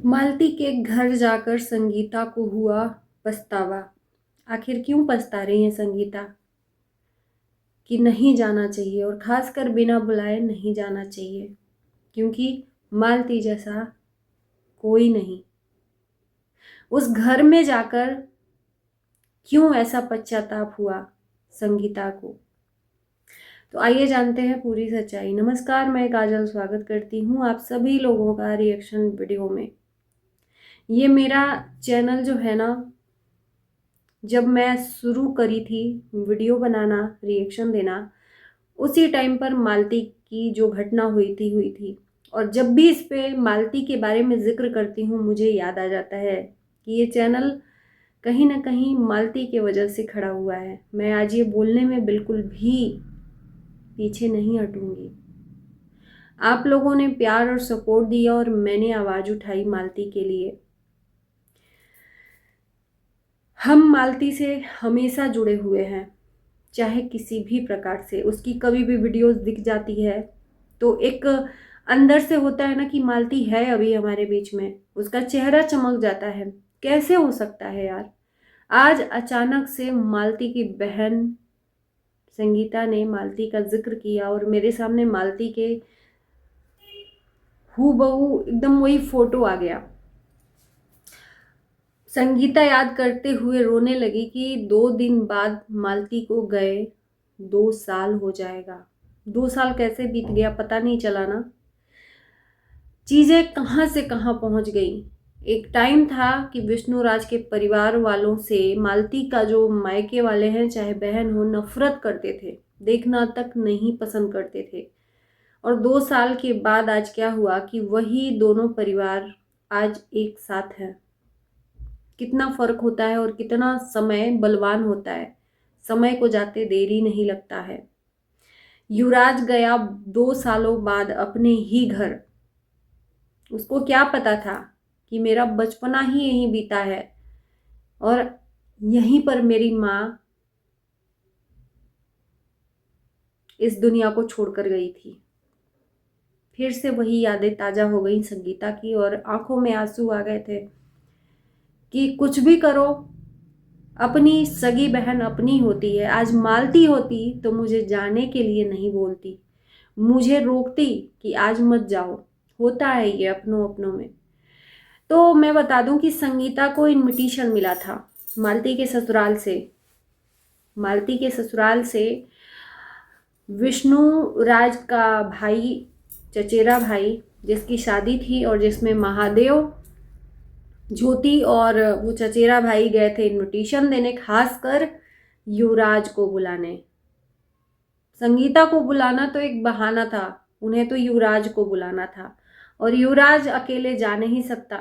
मालती के घर जाकर संगीता को हुआ पछतावा। आखिर क्यों पछता रही है संगीता कि नहीं जाना चाहिए, और खासकर बिना बुलाए नहीं जाना चाहिए, क्योंकि मालती जैसा कोई नहीं। उस घर में जाकर क्यों ऐसा पश्चाताप हुआ संगीता को, तो आइए जानते हैं पूरी सच्चाई। नमस्कार, मैं काजल स्वागत करती हूँ आप सभी लोगों का रिएक्शन वीडियो में। ये मेरा चैनल जो है ना, जब मैं शुरू करी थी वीडियो बनाना, रिएक्शन देना, उसी टाइम पर मालती की जो घटना हुई थी। और जब भी इस पे मालती के बारे में जिक्र करती हूँ, मुझे याद आ जाता है कि ये चैनल कहीं ना कहीं मालती के वजह से खड़ा हुआ है। मैं आज ये बोलने में बिल्कुल भी पीछे नहीं हटूंगी। आप लोगों ने प्यार और सपोर्ट दिया और मैंने आवाज़ उठाई मालती के लिए। हम मालती से हमेशा जुड़े हुए हैं, चाहे किसी भी प्रकार से। उसकी कभी भी वीडियोस दिख जाती है तो एक अंदर से होता है ना कि मालती है अभी हमारे बीच में, उसका चेहरा चमक जाता है। कैसे हो सकता है यार, आज अचानक से मालती की बहन संगीता ने मालती का जिक्र किया और मेरे सामने मालती के हूबहू एकदम वही फोटो आ गया। संगीता याद करते हुए रोने लगी कि 2 दिन बाद मालती को गए 2 साल हो जाएगा। 2 साल कैसे बीत गया पता नहीं चला ना। चीजें कहाँ से कहाँ पहुंच गई। एक टाइम था कि विष्णुराज के परिवार वालों से मालती का जो मायके वाले हैं, चाहे बहन हो, नफरत करते थे, देखना तक नहीं पसंद करते थे। और 2 साल के बाद आज क्या हुआ कि वही दोनों परिवार आज एक साथ हैं। कितना फर्क होता है और कितना समय बलवान होता है। समय को जाते देरी नहीं लगता है। युवराज गया 2 सालों बाद अपने ही घर। उसको क्या पता था कि मेरा बचपना ही यहीं बीता है और यहीं पर मेरी माँ इस दुनिया को छोड़कर गई थी। फिर से वही यादें ताजा हो गई संगीता की और आंखों में आंसू आ गए थे कि कुछ भी करो, अपनी सगी बहन अपनी होती है। आज मालती होती तो मुझे जाने के लिए नहीं बोलती, मुझे रोकती कि आज मत जाओ। होता है ये अपनों अपनों में। तो मैं बता दूं कि संगीता को इनविटेशन मिला था मालती के ससुराल से। मालती के ससुराल से विष्णु राज का भाई, चचेरा भाई, जिसकी शादी थी और जिसमें महादेव, ज्योति और वो चचेरा भाई गए थे इनविटेशन देने, खासकर युवराज को बुलाने। संगीता को बुलाना तो एक बहाना था, उन्हें तो युवराज को बुलाना था और युवराज अकेले जा नहीं सकता।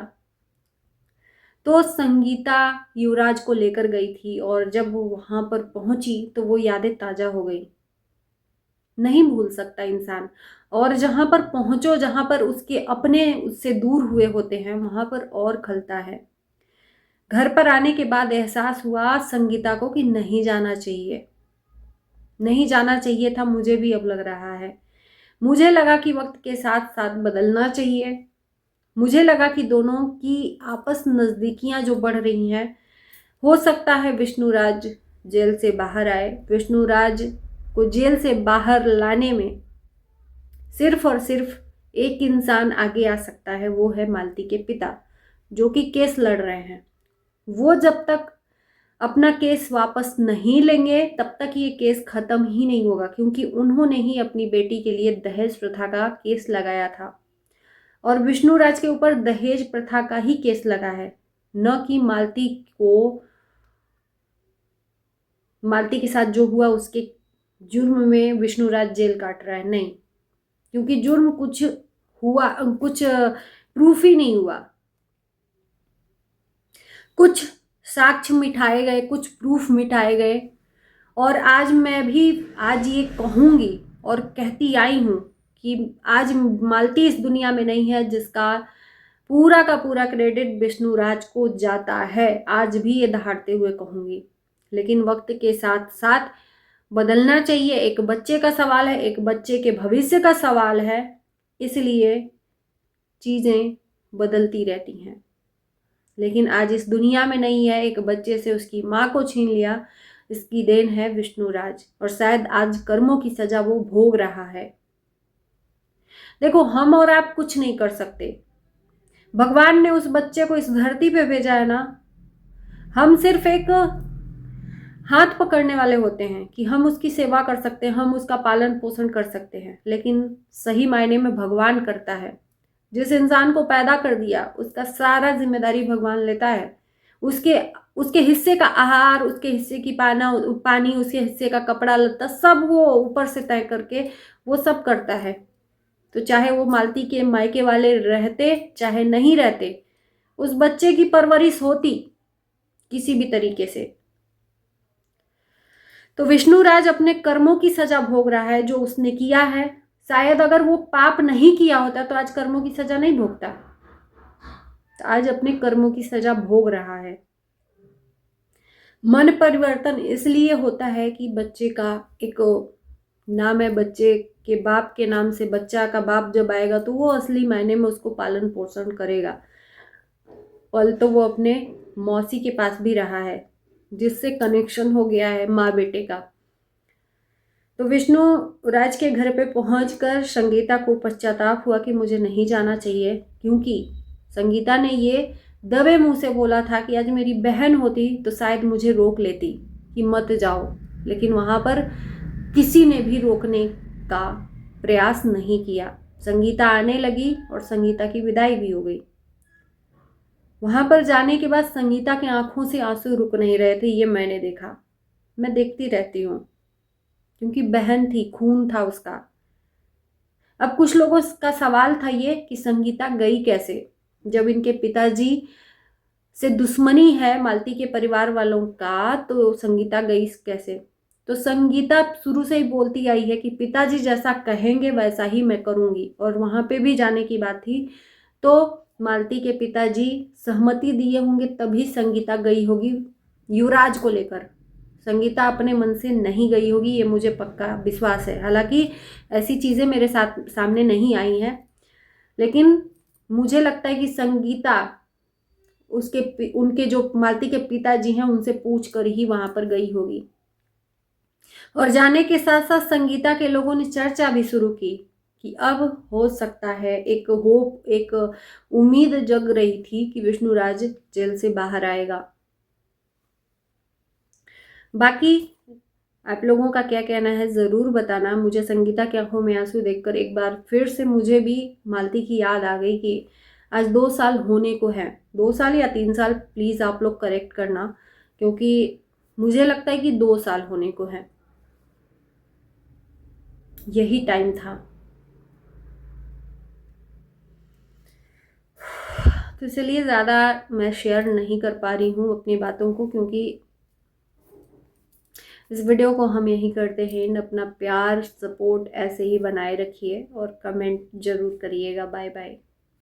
तो संगीता युवराज को लेकर गई थी और जब वो वहां पर पहुंची तो वो यादें ताजा हो गई। नहीं भूल सकता इंसान। और जहां पर पहुंचो, जहां पर उसके अपने उससे दूर हुए होते हैं, वहां पर और खलता है। घर पर आने के बाद एहसास हुआ संगीता को कि नहीं जाना चाहिए, नहीं जाना चाहिए था। मुझे भी अब लग रहा है। मुझे लगा कि वक्त के साथ साथ बदलना चाहिए। मुझे लगा कि दोनों की आपस नजदीकियां जो बढ़ रही हैं, हो सकता है विष्णुराज जेल से बाहर आए। विष्णुराज को जेल से बाहर लाने में सिर्फ और सिर्फ एक इंसान आगे आ सकता है, वो है मालती के पिता, जो कि केस लड़ रहे हैं। वो जब तक अपना केस वापस नहीं लेंगे तब तक ये केस खत्म ही नहीं होगा, क्योंकि उन्होंने ही अपनी बेटी के लिए दहेज प्रथा का केस लगाया था और विष्णुराज के ऊपर दहेज प्रथा का ही केस लगा है, न कि मालती को, मालती के साथ जो हुआ उसके जुर्म में विष्णुराज जेल काट रहा है। नहीं, क्योंकि जुर्म कुछ हुआ, कुछ प्रूफ ही नहीं हुआ। कुछ साक्ष्य मिटाए गए, कुछ प्रूफ मिटाए गए। और आज मैं भी आज ये कहूंगी और कहती आई हूं कि आज मालती इस दुनिया में नहीं है, जिसका पूरा का पूरा क्रेडिट विष्णुराज को जाता है। आज भी ये दहाड़ते हुए कहूंगी, लेकिन वक्त के साथ साथ बदलना चाहिए। एक बच्चे का सवाल है, एक बच्चे के भविष्य का सवाल है, इसलिए चीजें बदलती रहती हैं, लेकिन आज इस दुनिया में नहीं है। एक बच्चे से उसकी माँ को छीन लिया, इसकी देन है विष्णुराज, और शायद आज कर्मों की सजा वो भोग रहा है। देखो, हम और आप कुछ नहीं कर सकते। भगवान ने उस बच्चे को इस धरती पे भेजा है ना, हम सिर्फ एक हाथ पकड़ने वाले होते हैं कि हम उसकी सेवा कर सकते हैं, हम उसका पालन पोषण कर सकते हैं, लेकिन सही मायने में भगवान करता है। जिस इंसान को पैदा कर दिया उसका सारा जिम्मेदारी भगवान लेता है। उसके उसके हिस्से का आहार, उसके हिस्से की पानी, उसके हिस्से का कपड़ा लत्ता, सब वो ऊपर से तय करके वो सब करता है। तो चाहे वो मालती के मायके वाले रहते चाहे नहीं रहते, उस बच्चे की परवरिश होती किसी भी तरीके से। तो विष्णुराज अपने कर्मों की सजा भोग रहा है जो उसने किया है। शायद अगर वो पाप नहीं किया होता तो आज कर्मों की सजा नहीं भोगता। तो आज अपने कर्मों की सजा भोग रहा है। मन परिवर्तन इसलिए होता है कि बच्चे का एक नाम है, बच्चे के बाप के नाम से बच्चा का बाप जब आएगा तो वो असली मायने में उसको पालन पोषण करेगा। पल तो वो अपने मौसी के पास भी रहा है, जिससे कनेक्शन हो गया है माँ बेटे का। तो विष्णु राज के घर पे पहुंचकर संगीता को पश्चाताप हुआ कि मुझे नहीं जाना चाहिए, क्योंकि संगीता ने ये दबे मुंह से बोला था कि आज मेरी बहन होती तो शायद मुझे रोक लेती कि मत जाओ, लेकिन वहां पर किसी ने भी रोकने का प्रयास नहीं किया। संगीता आने लगी और संगीता की विदाई भी हो गई। वहां पर जाने के बाद संगीता की आंखों से आंसू रुक नहीं रहे थे। ये मैंने देखा, मैं देखती रहती हूँ, क्योंकि बहन थी, खून था उसका। अब कुछ लोगों का सवाल था ये कि संगीता गई कैसे, जब इनके पिताजी से दुश्मनी है मालती के परिवार वालों का, तो संगीता गई कैसे। तो संगीता शुरू से ही बोलती आई है कि पिताजी जैसा कहेंगे वैसा ही मैं करूंगी, और वहां पे भी जाने की बात थी तो मालती के पिताजी सहमति दिए होंगे तभी संगीता गई होगी युवराज को लेकर। संगीता अपने मन से नहीं गई होगी, ये मुझे पक्का विश्वास है। हालांकि ऐसी चीज़ें मेरे साथ सामने नहीं आई हैं, लेकिन मुझे लगता है कि संगीता उनके जो मालती के पिताजी हैं उनसे पूछ कर ही वहां पर गई होगी। और जाने के साथ साथ संगीता के लोगों ने चर्चा भी शुरू की कि अब हो सकता है, एक होप, एक उम्मीद जग रही थी कि विष्णुराज जेल से बाहर आएगा। बाकी आप लोगों का क्या कहना है ज़रूर बताना। मुझे संगीता की आंखों में आंसू देखकर एक बार फिर से मुझे भी मालती की याद आ गई कि आज 2 साल होने को है। 2 साल या 3 साल, प्लीज़ आप लोग करेक्ट करना, क्योंकि मुझे लगता है कि 2 साल होने को है, यही टाइम था। तो इसलिए ज़्यादा मैं शेयर नहीं कर पा रही हूँ अपनी बातों को, क्योंकि इस वीडियो को हम यही करते हैं। अपना प्यार सपोर्ट ऐसे ही बनाए रखिए और कमेंट ज़रूर करिएगा। Bye bye.